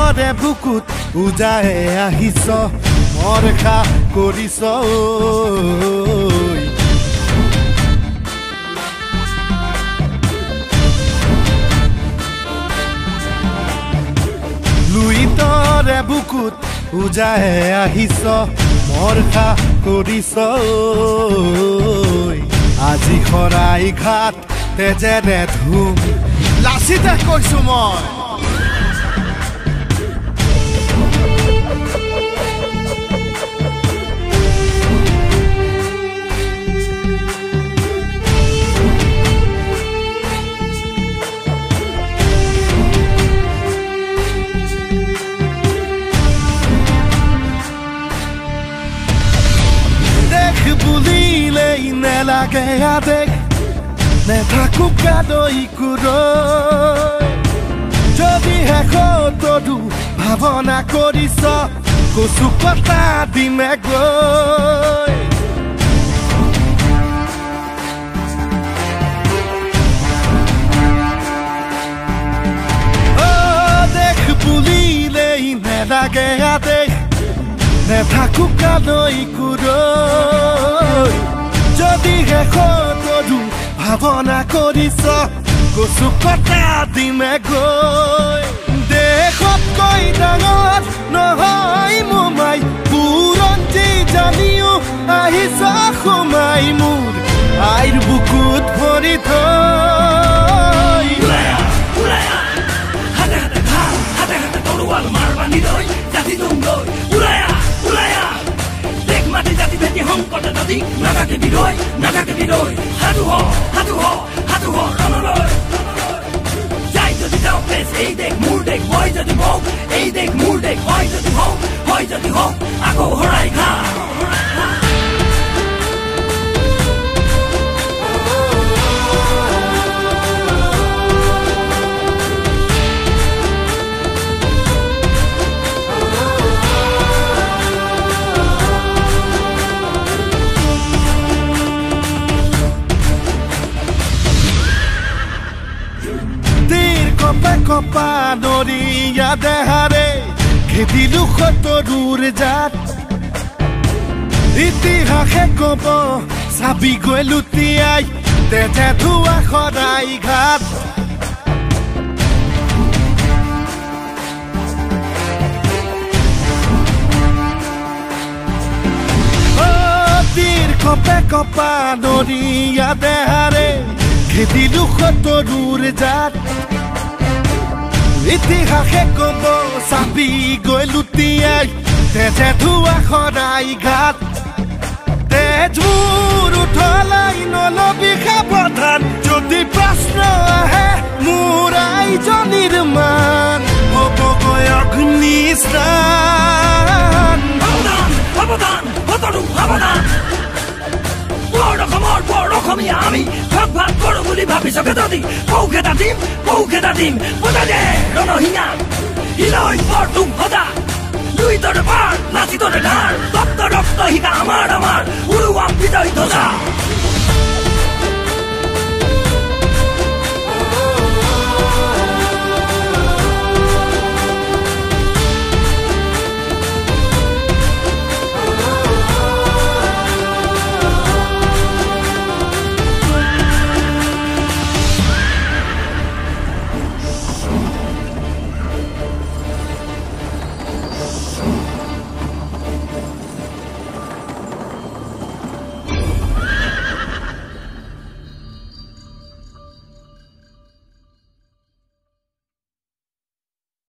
তৰে বুকুত উজাই আহিছ মৰখা কৰিছ লুই তৰে বুকুত উজাই আহিছ মৰখা কৰিছ আজি খৰাই ঘাট তেজেৰে ধুম লাচিতে কৈছো মই বুলিলেই নেলাগে আদেশ নেথাকো কাদৈ কুৰৈ যদিহে কতদু ভাৱনা কৰিছ কচু কটা দিমে গৈ দেশ বুলিলেই নেলাগে আদেশ নেথাকো কাদৈ কুৰৈ যদিহে কতদু ভাৱনা কৰিছ কচু কটা দিমে গৈ দেশতকৈ ডাঙৰ নহয় মোমাই বুৰঞ্জী জানিও আহিছ সোমাই মোৰ আইৰ বুকুত ভৰি থৈ হাতে হাতে ঘাল হাতে হাতে তৰোৱাল মাৰ বান্ধি লৈ জাতি তুংগৈ সংকট নদী নাগাকে বিৰৈ সাধু হ ৰণলৈ যাই যদি যাওঁ প্লেচ এই দেশ মোৰ দেশ হয় যদি হওক এই দেশ মোৰ দেশ হয় যদি হওক আকৌ হৰাই খা কপা নৰিয়া দেহাৰে খেদিলো সতৰুৰ জাত ইতিহাসে কব চাবি গৈ লুটিয়াই তেজে ধোৱা সদায় ঘাট কপা নৰিয়া দেহাৰে খেদিলো সতৰুৰ জাত ইতিহাসে কব চাবি গৈ লুটিয়াই তেজে ধোৱা সদায় ঘাট তেজবোৰ উঠলাই নলবি সাৱধান যদি প্ৰশ্ন আহে মোৰ আইজনীৰ মান হ'বগৈ অগ্নি স্নান অসমীয়া আমি ভাগ ভাগ কৰো বুলি ভাবিছ কেইটা দিম পৌকেইটা দিম বুজাই দে ৰণহিঙা হিলৈ বৰ তুম সদা দুই তৰে পাৰ নাচি তৰে ধাৰ ৰক্ত শিকা আমাৰ উৰুৱাম বিজয় ধ্বজা